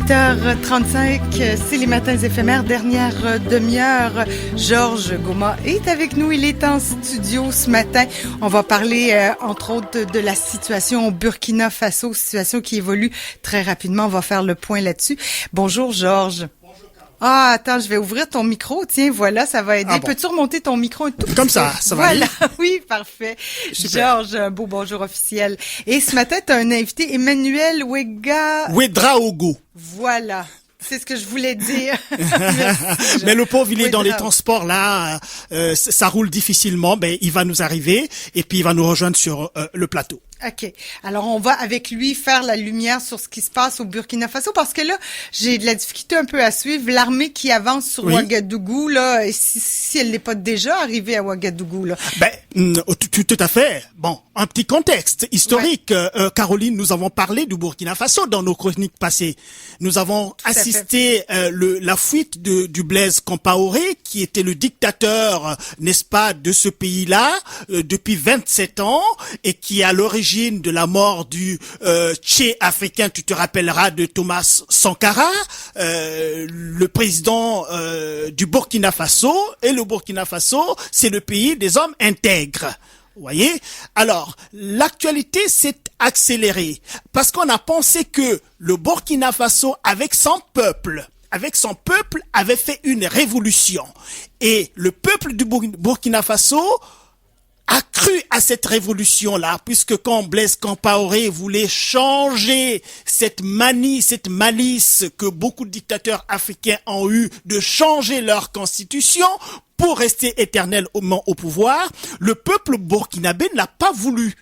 8h35, c'est les matins éphémères, dernière demi-heure. Georges Goma est avec nous, il est en studio ce matin. On va parler entre autres de la situation au Burkina Faso, situation qui évolue très rapidement. On va faire le point là-dessus. Bonjour Georges. Ah, attends, je vais ouvrir ton micro. Tiens, voilà, ça va aider. Ah bon. Peux-tu remonter ton micro un tout petit peu? Comme ça va aller. Voilà, oui, parfait. Super. Georges, un beau bonjour officiel. Et ce matin, tu as un invité, Emmanuel Ouedraogo. Voilà. C'est ce que je voulais dire. Merci, Mais le pauvre, il est dans les Ouedraogo. transports là, ça roule difficilement, mais il va nous arriver et puis il va nous rejoindre sur le plateau. OK. Alors, on va avec lui faire la lumière sur ce qui se passe au Burkina Faso parce que là, j'ai de la difficulté un peu à suivre l'armée qui avance sur Oui. Ouagadougou, là, et si elle n'est pas déjà arrivée à Ouagadougou, là. Tout à fait. Bon, un petit contexte historique. Caroline, nous avons parlé du Burkina Faso dans nos chroniques passées. Nous avons à assisté la fuite du Blaise Compaoré, qui était le dictateur, n'est-ce pas, de ce pays-là depuis 27 ans et qui est à l'origine de la mort du Tché africain. Tu te rappelleras de Thomas Sankara, le président du Burkina Faso. Et le Burkina Faso, c'est le pays des hommes intègres. Vous voyez? Alors, l'actualité s'est accélérée parce qu'on a pensé que le Burkina Faso, avec son peuple, avait fait une révolution. Et le peuple du Burkina Faso a cru à cette révolution-là, puisque quand Blaise Compaoré voulait changer cette malice que beaucoup de dictateurs africains ont eu de changer leur constitution pour rester éternellement au pouvoir, le peuple burkinabé n'a pas voulu.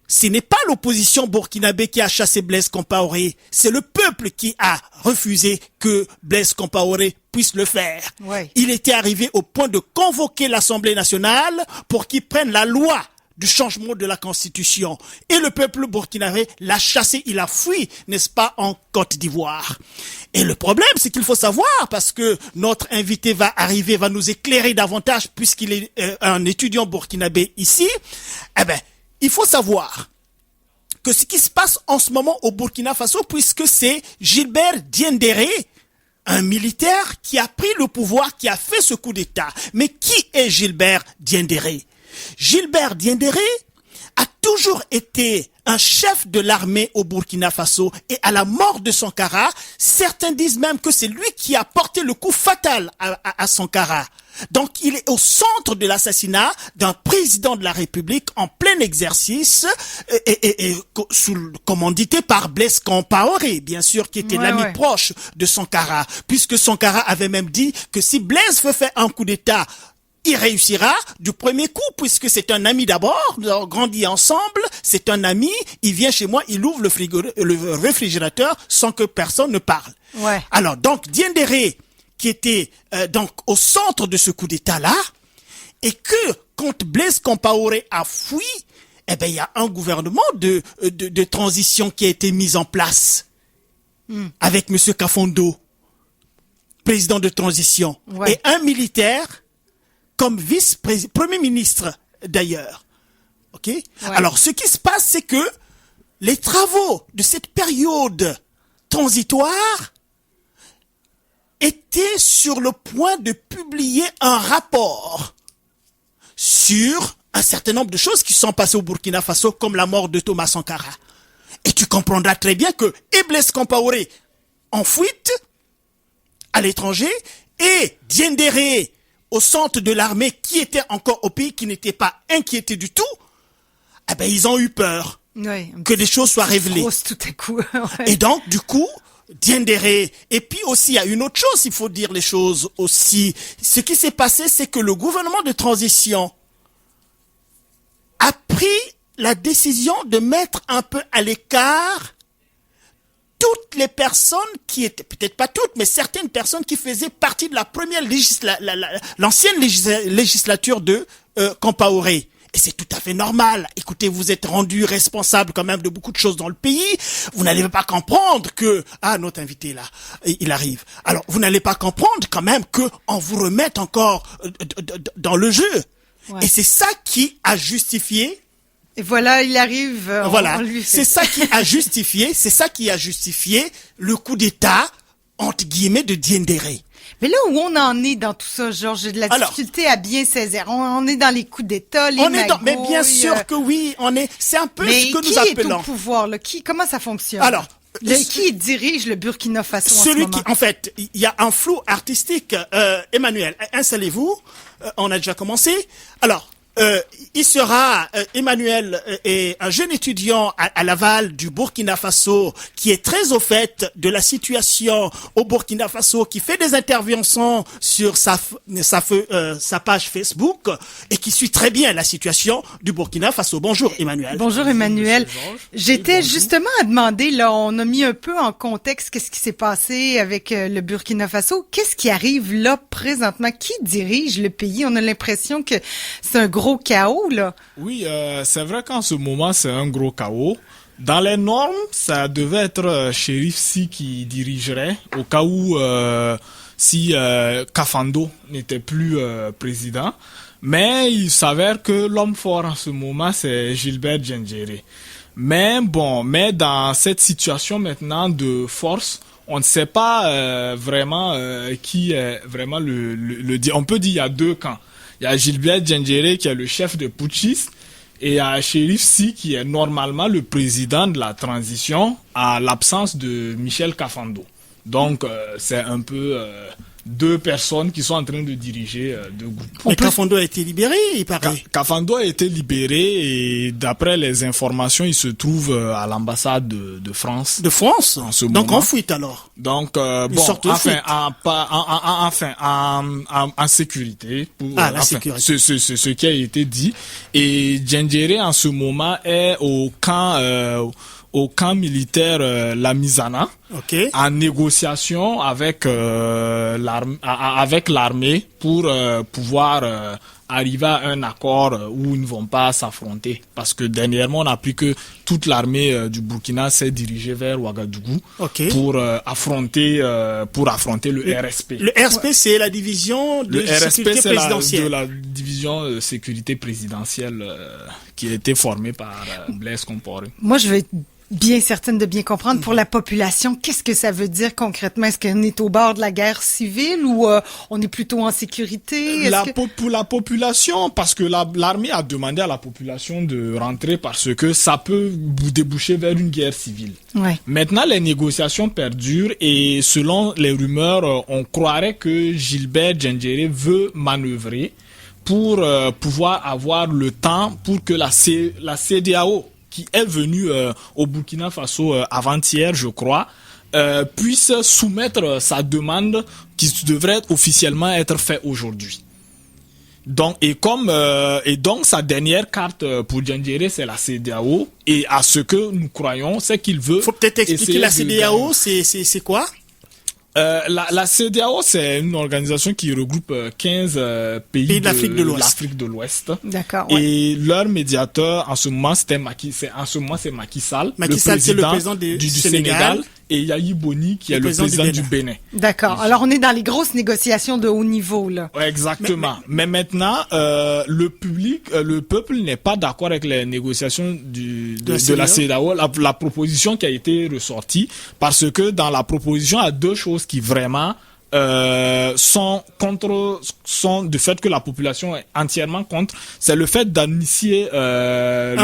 Ce n'est pas l'opposition burkinabé qui a chassé Blaise Compaoré, c'est le peuple qui a refusé que Blaise Compaoré puisse le faire. Ouais. Il était arrivé au point de convoquer l'Assemblée nationale pour qu'il prenne la loi du changement de la Constitution. Et le peuple burkinabé l'a chassé, il a fui, n'est-ce pas, en Côte d'Ivoire. Et le problème, c'est qu'il faut savoir, parce que notre invité va arriver, va nous éclairer davantage, puisqu'il est un étudiant burkinabé ici, il faut savoir que ce qui se passe en ce moment au Burkina Faso, puisque c'est Gilbert Diendéré, un militaire qui a pris le pouvoir, qui a fait ce coup d'État. Mais qui est Gilbert Diendéré? Gilbert Diendéré a toujours été un chef de l'armée au Burkina Faso et à la mort de Sankara, certains disent même que c'est lui qui a porté le coup fatal à Sankara. Donc il est au centre de l'assassinat d'un président de la République en plein exercice et commandité par Blaise Compaoré, bien sûr, qui était l'ami proche de Sankara, puisque Sankara avait même dit que si Blaise veut faire un coup d'État, il réussira du premier coup, puisque c'est un ami d'abord, nous avons grandi ensemble, c'est un ami, il vient chez moi, il ouvre le réfrigérateur sans que personne ne parle. Ouais. Alors, donc, Diendéré, qui était donc au centre de ce coup d'État-là, et que, quand Blaise Compaoré a fui, il y a un gouvernement de transition qui a été mis en place, avec Monsieur Kafondo, président de transition, et un militaire, comme vice-premier ministre d'ailleurs. Ok? Ouais. Alors, ce qui se passe, c'est que les travaux de cette période transitoire étaient sur le point de publier un rapport sur un certain nombre de choses qui sont passées au Burkina Faso, comme la mort de Thomas Sankara. Et tu comprendras très bien que Blaise Compaoré en fuite à l'étranger et Diendéré au centre de l'armée qui était encore au pays, qui n'était pas inquiété du tout, ils ont eu peur que des choses soient révélées. Tout à coup. Et donc, du coup, Diendéré, et puis aussi, il y a une autre chose, il faut dire les choses aussi. Ce qui s'est passé, c'est que le gouvernement de transition a pris la décision de mettre un peu à l'écart toutes les personnes qui étaient, peut-être pas toutes, mais certaines personnes qui faisaient partie de la première l'ancienne législature de Compaoré. Et c'est tout à fait normal. Écoutez, vous êtes rendu responsable quand même de beaucoup de choses dans le pays. Vous n'allez pas comprendre que... Ah, notre invité là, il arrive. Alors, vous n'allez pas comprendre quand même qu'on vous remette encore dans le jeu. Ouais. Et c'est ça qui a justifié Et voilà, il arrive. Voilà, on lui fait. c'est ça qui a justifié le coup d'État entre guillemets de Diendéré. Mais là où on en est dans tout ça, Georges, j'ai de la difficulté à bien saisir. On est dans les coups d'État, les magouilles. Mais bien sûr que oui, c'est un peu ce que nous appelons. Mais qui est au pouvoir, là? Comment ça fonctionne? Alors, qui dirige le Burkina Faso en ce celui moment? qui, en fait, il y a un flou artistique. Emmanuel, installez-vous. On a déjà commencé. Alors, il sera Emmanuel est un jeune étudiant à Laval du Burkina Faso qui est très au fait de la situation au Burkina Faso, qui fait des interventions sur sa page Facebook et qui suit très bien la situation du Burkina Faso. Bonjour Emmanuel. Bonjour Emmanuel. J'étais justement à demander, là, on a mis un peu en contexte qu'est-ce qui s'est passé avec le Burkina Faso. Qu'est-ce qui arrive là présentement? Qui dirige le pays? On a l'impression que c'est un gros chaos, là. Oui, c'est vrai qu'en ce moment, c'est un gros chaos. Dans les normes, ça devait être Shérif Si qui dirigerait, au cas où si Kafando n'était plus président. Mais il s'avère que l'homme fort en ce moment, c'est Gilbert Diendéré. Mais dans cette situation maintenant de force, on ne sait pas vraiment qui est vraiment on peut dire il y a deux camps. Il y a Gilbert Diendéré qui est le chef de putschistes et il y a Shérif Si qui est normalement le président de la transition à l'absence de Michel Kafando. Donc c'est un peu deux personnes qui sont en train de diriger deux groupes. Mais Kafando a été libéré, il paraît. Kafando a été libéré et d'après les informations, il se trouve à l'ambassade de France. De France en ce Donc moment. en fuite alors. Donc en sécurité pour la sécurité. Ce qui a été dit. Et Diendéré en ce moment est au camp militaire Lamizana, en négociation avec l'armée pour pouvoir arriver à un accord où ils ne vont pas s'affronter. Parce que dernièrement, on a appris que toute l'armée du Burkina s'est dirigée vers Ouagadougou pour affronter le RSP. Le RSP, c'est la division de sécurité présidentielle. La division de sécurité présidentielle qui a été formée par Blaise Compaoré. Moi, je vais bien certaine de bien comprendre pour la population. Qu'est-ce que ça veut dire concrètement? Est-ce qu'on est au bord de la guerre civile ou on est plutôt en sécurité? Pour la population, parce que l'armée a demandé à la population de rentrer parce que ça peut déboucher vers une guerre civile. Ouais. Maintenant, les négociations perdurent et selon les rumeurs, on croirait que Gilbert Diendéré veut manœuvrer pour pouvoir avoir le temps pour que la CEDEAO, qui est venue au Burkina Faso avant-hier, je crois, puisse soumettre sa demande qui devrait officiellement être faite aujourd'hui. Donc sa dernière carte pour Diendéré, c'est la CEDEAO, et à ce que nous croyons, c'est qu'il veut. Faut peut-être expliquer la CEDEAO, c'est quoi? La CEDEAO, c'est une organisation qui regroupe 15 pays d'Afrique de l'Ouest. D'accord. Ouais. Et leur médiateur, en ce moment, c'est Macky Sall, Macky Sall, c'est le président du Sénégal. Et Yahi Boni, qui est le président du Bénin. D'accord. Alors, on est dans les grosses négociations de haut niveau, là. Ouais, exactement. Mais maintenant, le peuple n'est pas d'accord avec les négociations de la CEDEAO, la proposition qui a été ressortie, parce que dans la proposition, il y a deux choses qui vraiment sont du fait que la population est entièrement contre. C'est le fait d'initier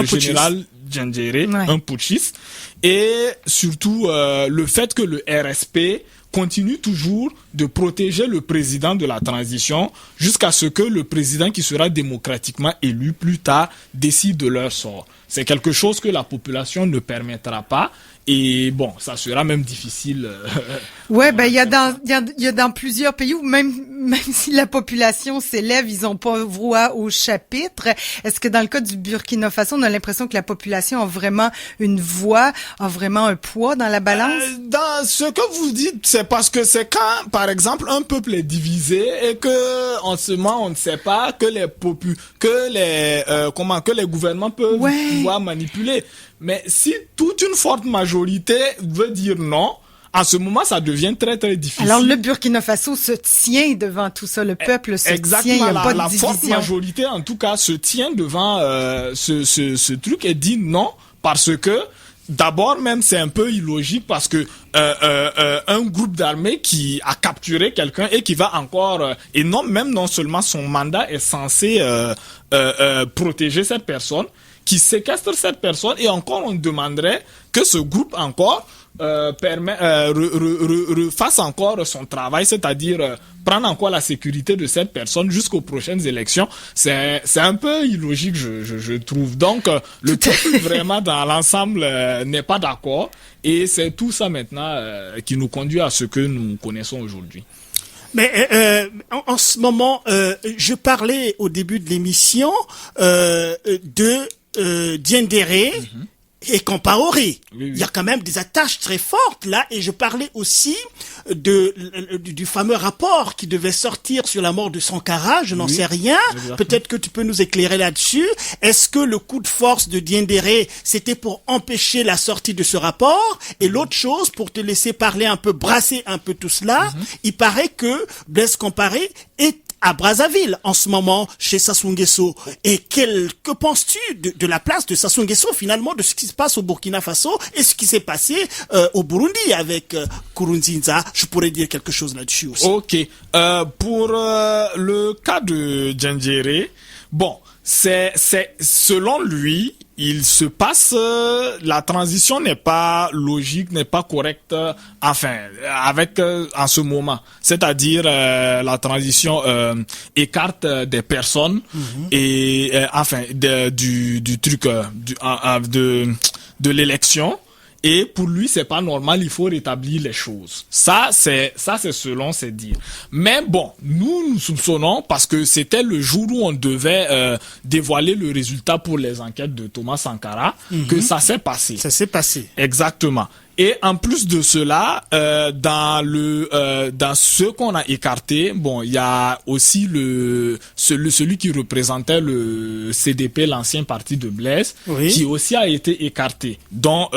général Diendéré, un putschiste, et surtout le fait que le RSP continue toujours de protéger le président de la transition jusqu'à ce que le président qui sera démocratiquement élu plus tard décide de leur sort. C'est quelque chose que la population ne permettra pas. Et bon, ça sera même difficile. Ouais, il y a dans plusieurs pays où même si la population s'élève, ils ont pas voix au chapitre. Est-ce que dans le cas du Burkina Faso, on a l'impression que la population a vraiment une voix, a vraiment un poids dans la balance? Dans ce que vous dites, c'est parce que c'est quand, par exemple, un peuple est divisé et que en ce moment on ne sait pas que les gouvernements peuvent pouvoir manipuler. Mais si toute une forte majorité veut dire non, en ce moment, ça devient très, très difficile. Alors, le Burkina Faso se tient devant tout ça. Le peuple se tient. Il n'y a pas de la division. forte majorité, en tout cas, se tient devant ce truc et dit non parce que d'abord même c'est un peu illogique parce que un groupe d'armées qui a capturé quelqu'un et qui va encore et non seulement son mandat est censé protéger cette personne, qui séquestre cette personne et encore on demanderait que ce groupe encore fasse encore son travail, c'est-à-dire prendre encore la sécurité de cette personne jusqu'aux prochaines élections. C'est un peu illogique, je trouve. Donc le peuple vraiment dans l'ensemble n'est pas d'accord et c'est tout ça maintenant qui nous conduit à ce que nous connaissons aujourd'hui. Mais en ce moment, je parlais au début de l'émission de Diendéré et Compaoré. Oui. Il y a quand même des attaches très fortes là, et je parlais aussi du fameux rapport qui devait sortir sur la mort de Sankara. Je n'en sais rien. Exactement. Peut-être que tu peux nous éclairer là-dessus. Est-ce que le coup de force de Diendéré, c'était pour empêcher la sortie de ce rapport? Et l'autre chose, pour te laisser parler un peu, brasser un peu tout cela, il paraît que Blaise Compaoré est à Brazzaville en ce moment chez Sassou Nguesso. Et que penses-tu de la place de Sassou Nguesso finalement, de ce qui se passe au Burkina Faso et ce qui s'est passé au Burundi avec Nkurunziza? Je pourrais dire quelque chose là-dessus aussi. Ok. Pour le cas de Diendéré, bon, c'est selon lui, il se passe la transition n'est pas logique, n'est pas correcte, enfin avec en ce moment, c'est-à-dire la transition écarte des personnes et enfin du truc de l'élection. Et pour lui, c'est pas normal, il faut rétablir les choses. Ça, c'est selon ses dires. Mais bon, nous soupçonnons, parce que c'était le jour où on devait dévoiler le résultat pour les enquêtes de Thomas Sankara, que ça s'est passé. Ça s'est passé. Exactement. Et en plus de cela, dans ce qu'on a écarté, bon, il y a aussi celui qui représentait le CDP, l'ancien parti de Blaise, oui, qui aussi a été écarté. Dont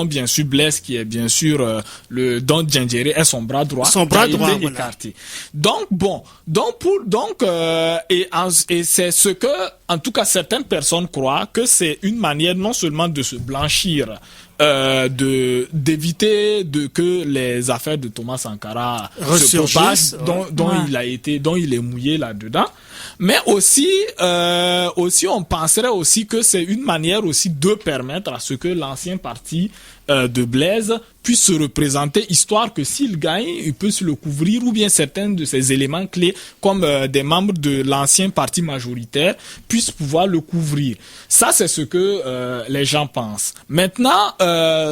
bien sûr Blaise, qui est bien sûr dont Diendéré est son bras droit, son bras droit, été écarté. Donc bon, et c'est ce que, en tout cas, certaines personnes croient que c'est une manière non seulement de se blanchir, d'éviter que les affaires de Thomas Sankara se propagent, dont il est mouillé là-dedans, mais aussi on penserait aussi que c'est une manière aussi de permettre à ce que l'ancien parti de Blaise puisse se représenter, histoire que s'il gagne, il peut se le couvrir, ou bien certains de ces éléments clés, comme des membres de l'ancien parti majoritaire, puissent pouvoir le couvrir. Ça, c'est ce que les gens pensent. Maintenant,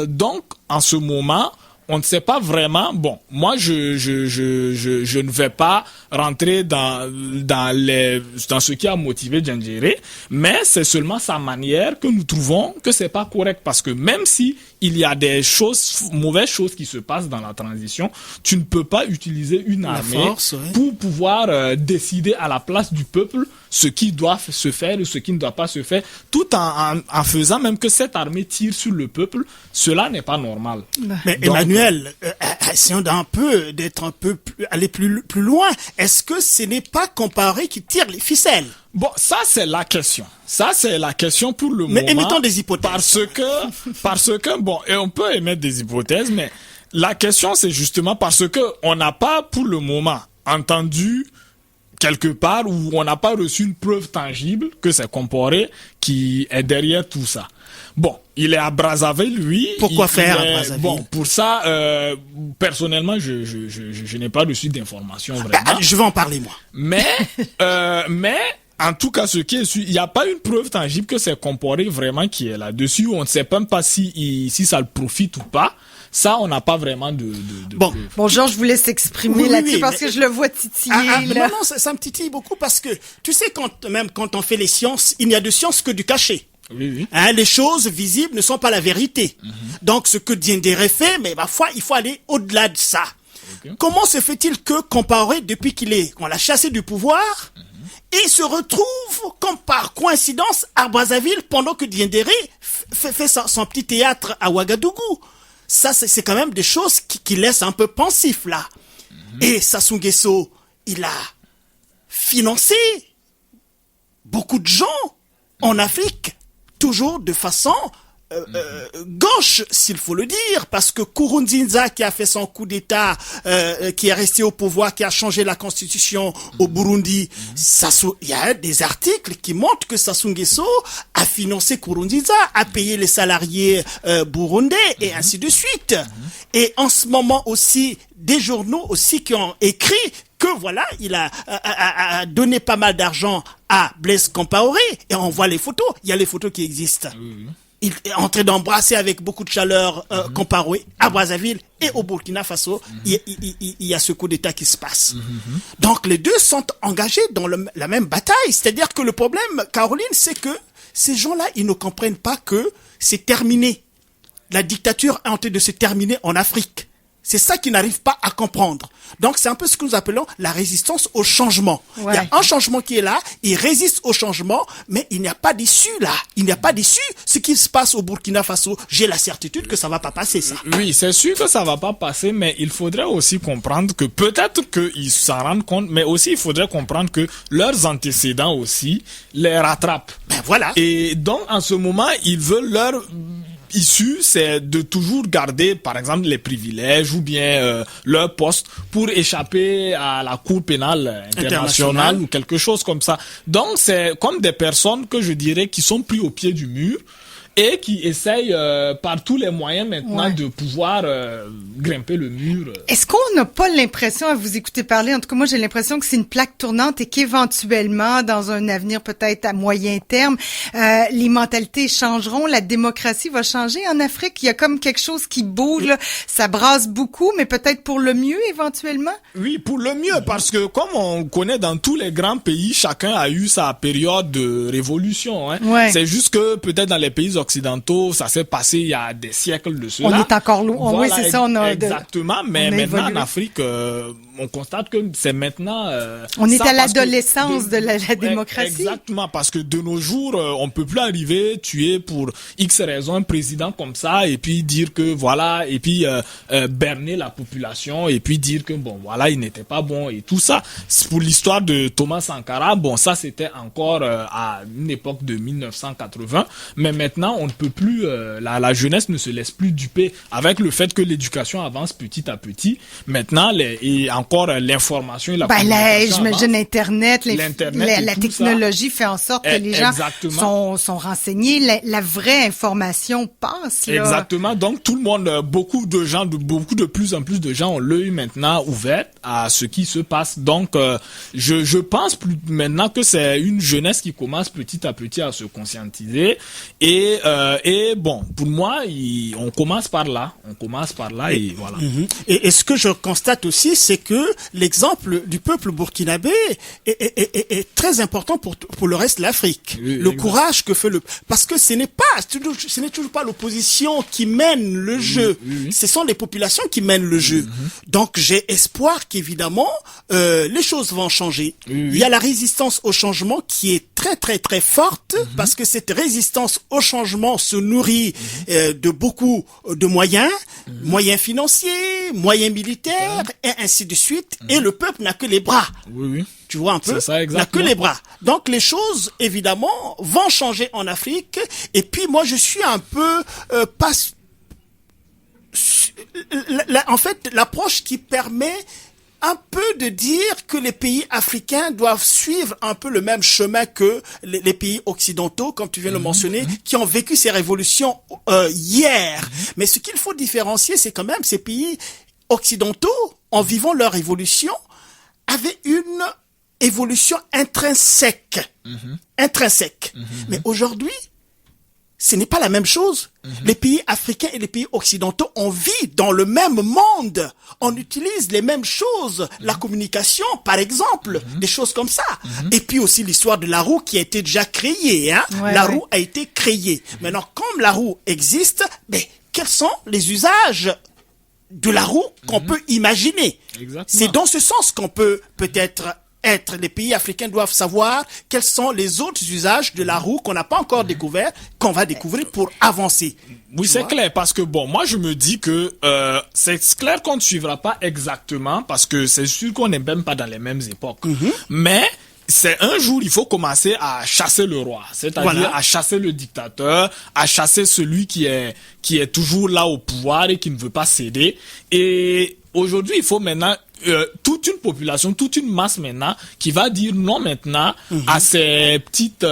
donc, en ce moment, on ne sait pas vraiment. Bon, moi, je ne vais pas rentrer dans ce qui a motivé Diendéré, mais c'est seulement sa manière que nous trouvons que c'est pas correct, parce que même si il y a des mauvaises choses qui se passent dans la transition, tu ne peux pas utiliser une armée pour pouvoir décider à la place du peuple ce qui doit se faire ou ce qui ne doit pas se faire, tout en faisant même que cette armée tire sur le peuple. Cela n'est pas normal. Mais donc, Emmanuel, essayons aller plus loin. Est-ce que ce n'est pas Compaoré qui tire les ficelles? Bon, ça c'est la question. Ça c'est la question pour le moment. Mais émettons des hypothèses. Parce que bon, et on peut émettre des hypothèses, mais la question c'est justement parce que on n'a pas pour le moment entendu quelque part où on n'a pas reçu une preuve tangible que c'est Compaoré qui est derrière tout ça. Bon, il est à Brazzaville, lui. Pourquoi faire à Brazzaville? Bon, pour ça, personnellement, je n'ai pas reçu d'informations vraiment. Je vais en parler, moi. Mais en tout cas, ce qui est sûr, il n'y a pas une preuve tangible que c'est Compaoré vraiment qui est là-dessus. On ne sait même pas si ça le profite ou pas. Ça, on n'a pas vraiment de preuve. Bon, Georges, je vous laisse exprimer là-dessus parce que je le vois titiller. Là. Non, ça me titille beaucoup parce que, tu sais, quand on fait les sciences, il n'y a de science que du cachet. Oui. Les choses visibles ne sont pas la vérité. Donc, ce que Diendéré fait, mais parfois, il faut aller au-delà de ça. Okay. Comment se fait-il que Compaoré, depuis qu'on l'a chassé du pouvoir, il se retrouve, comme par coïncidence, à Brazzaville pendant que Diendéré fait son petit théâtre à Ouagadougou? Ça, c'est quand même des choses qui laissent un peu pensif, là. Et Sassou Nguesso, il a financé beaucoup de gens en Afrique, toujours de façon gauche, s'il faut le dire, parce que Nkurunziza, qui a fait son coup d'État, qui est resté au pouvoir, qui a changé la constitution au Burundi, il y a des articles qui montrent que Sassou Nguesso a financé Nkurunziza, a payé les salariés burundais, et ainsi de suite. Et en ce moment aussi, des journaux aussi qui ont écrit que voilà, il a donné pas mal d'argent à Blaise Compaoré, et on voit les photos, il y a les photos qui existent. Il est en train d'embrasser avec beaucoup de chaleur Compaoré à Brazzaville, et au Burkina Faso, il y a ce coup d'État qui se passe. Donc les deux sont engagés dans la même bataille. C'est-à-dire que le problème, Caroline, c'est que ces gens-là, ils ne comprennent pas que c'est terminé. La dictature est en train de se terminer en Afrique. C'est ça qu'ils n'arrivent pas à comprendre. Donc, c'est un peu ce que nous appelons la résistance au changement. Ouais. Il y a un changement qui est là, il résiste au changement, mais il n'y a pas d'issue là. Il n'y a pas d'issue. Ce qui se passe au Burkina Faso, j'ai la certitude que ça va pas passer, ça. Oui, c'est sûr que ça va pas passer, mais il faudrait aussi comprendre que peut-être qu'ils s'en rendent compte, mais aussi il faudrait comprendre que leurs antécédents aussi les rattrapent. Ben voilà. Et donc, en ce moment, ils veulent leur issue, c'est de toujours garder, par exemple, les privilèges ou bien leur poste pour échapper à la Cour pénale internationale ou quelque chose comme ça. Donc, c'est comme des personnes que je dirais qui sont pris au pied du mur et qui essayent par tous les moyens maintenant de pouvoir grimper le mur. Est-ce qu'on n'a pas l'impression, à vous écouter parler, en tout cas moi j'ai l'impression que c'est une plaque tournante et qu'éventuellement, dans un avenir peut-être à moyen terme, les mentalités changeront, la démocratie va changer en Afrique? Il y a comme quelque chose qui bouge, là. Ça brasse beaucoup, mais peut-être pour le mieux éventuellement? Oui, pour le mieux, parce que comme on connaît dans tous les grands pays, chacun a eu sa période de révolution. Hein. Ouais. C'est juste que peut-être dans les pays occidentaux, ça s'est passé il y a des siècles de cela. On est encore loin. Voilà, oui, c'est ça. On a exactement, mais maintenant en Afrique, on constate que c'est maintenant... on est à l'adolescence de la démocratie. Exactement, parce que de nos jours, on peut plus arriver, tuer pour X raisons un président comme ça, et puis dire que voilà, et puis berner la population, et puis dire que bon, voilà, il n'était pas bon, et tout ça. Pour l'histoire de Thomas Sankara, bon, ça c'était encore à une époque de 1980, mais maintenant, on ne peut plus, la jeunesse ne se laisse plus duper avec le fait que l'éducation avance petit à petit. Maintenant, et encore l'information et la communication j'imagine Internet, la tout technologie fait en sorte que les gens sont renseignés, la vraie information passe. Là. Exactement. Donc tout le monde, beaucoup de plus en plus de gens ont l'œil maintenant ouvert à ce qui se passe. Donc je pense maintenant que c'est une jeunesse qui commence petit à petit à se conscientiser. Et bon, pour moi, on commence par là. Et voilà. Et ce que je constate aussi, c'est que l'exemple du peuple burkinabé est très important pour le reste de l'Afrique. Oui, le courage que fait parce que ce n'est toujours pas l'opposition qui mène le jeu. Ce sont les populations qui mènent le jeu. Donc j'ai espoir qu'évidemment les choses vont changer. Il y a la résistance au changement qui est très très très forte parce que cette résistance au changement se nourrit de beaucoup de moyens, moyens financiers, moyens militaires et ainsi de suite. Et le peuple n'a que les bras. Oui. Tu vois un peu? C'est ça, n'a que les bras. Donc les choses, évidemment, vont changer en Afrique. Et puis moi, je suis un peu en fait, l'approche qui permet un peu de dire que les pays africains doivent suivre un peu le même chemin que les pays occidentaux, comme tu viens de le mentionner, qui ont vécu ces révolutions hier. Mais ce qu'il faut différencier, c'est quand même ces pays occidentaux, en vivant leur révolution, avaient une évolution intrinsèque. Mais aujourd'hui, ce n'est pas la même chose. Les pays africains et les pays occidentaux, on vit dans le même monde. On utilise les mêmes choses. La communication, par exemple, des choses comme ça. Et puis aussi l'histoire de la roue qui a été déjà créée. Hein. La roue a été créée. Maintenant, comme la roue existe, quels sont les usages de la roue qu'on peut imaginer? C'est dans ce sens qu'on peut peut-être être. Les pays africains doivent savoir quels sont les autres usages de la roue qu'on n'a pas encore découvert, qu'on va découvrir pour avancer. Oui, c'est clair, parce que bon, moi je me dis que c'est clair qu'on ne suivra pas exactement, parce que c'est sûr qu'on n'est même pas dans les mêmes époques. Mais c'est un jour, il faut commencer à chasser le roi, c'est-à-dire à chasser le dictateur, à chasser celui qui est toujours là au pouvoir et qui ne veut pas céder. Et aujourd'hui, il faut maintenant toute une population, toute une masse maintenant qui va dire non maintenant à ces petites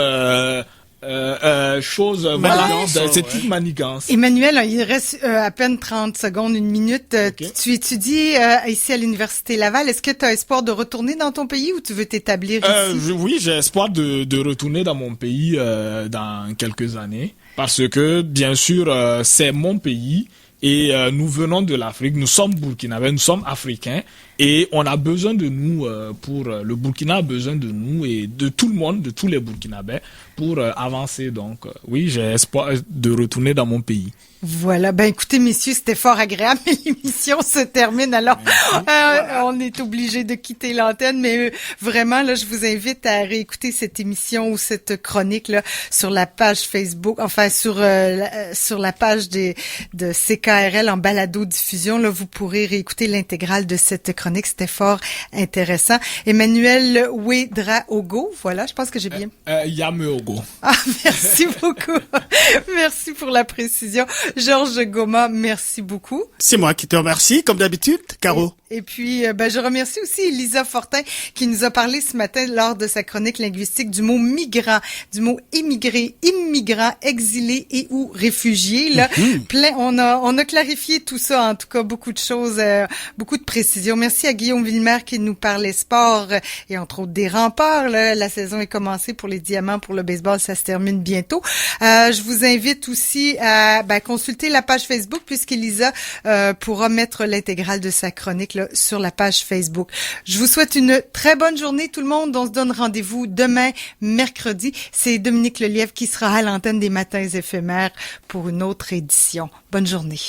choses, ces petites manigances. Emmanuel, il reste à peine 30 secondes, une minute. Tu étudies ici à l'Université Laval. Est-ce que tu as espoir de retourner dans ton pays ou tu veux t'établir ici? Oui, j'ai espoir de retourner dans mon pays dans quelques années. Parce que, bien sûr, c'est mon pays. Et nous venons de l'Afrique, nous sommes burkinabés, nous sommes africains et on a besoin de nous le Burkina a besoin de nous et de tout le monde, de tous les Burkinabés pour avancer. Donc oui, j'ai espoir de retourner dans mon pays. Voilà, ben écoutez messieurs, c'était fort agréable, mais l'émission se termine, alors on est obligé de quitter l'antenne, mais vraiment là, je vous invite à réécouter cette émission ou cette chronique là sur la page Facebook, enfin sur la page de CKRL en balado-diffusion. Là, vous pourrez réécouter l'intégrale de cette chronique, c'était fort intéressant. Emmanuel Ouedraogo, voilà, je pense que j'ai bien. Yameogo. Ah, merci beaucoup. Merci pour la précision. Georges Goma, merci beaucoup. C'est moi qui te remercie, comme d'habitude, Caro. Et puis, je remercie aussi Elisa Fortin qui nous a parlé ce matin lors de sa chronique linguistique du mot migrant, du mot émigré, immigrant, exilé et ou réfugié. Là, on a clarifié tout ça, en tout cas, beaucoup de choses, beaucoup de précisions. Merci à Guillaume Villemer qui nous parlait sport et entre autres des remparts. Là, la saison est commencée pour les diamants, pour le baseball, ça se termine bientôt. Je vous invite aussi à consulter la page Facebook puisqu'Elisa pourra mettre l'intégrale de sa chronique là, sur la page Facebook. Je vous souhaite une très bonne journée tout le monde. On se donne rendez-vous demain, mercredi. C'est Dominique Lelièvre qui sera à l'antenne des Matins éphémères pour une autre édition. Bonne journée.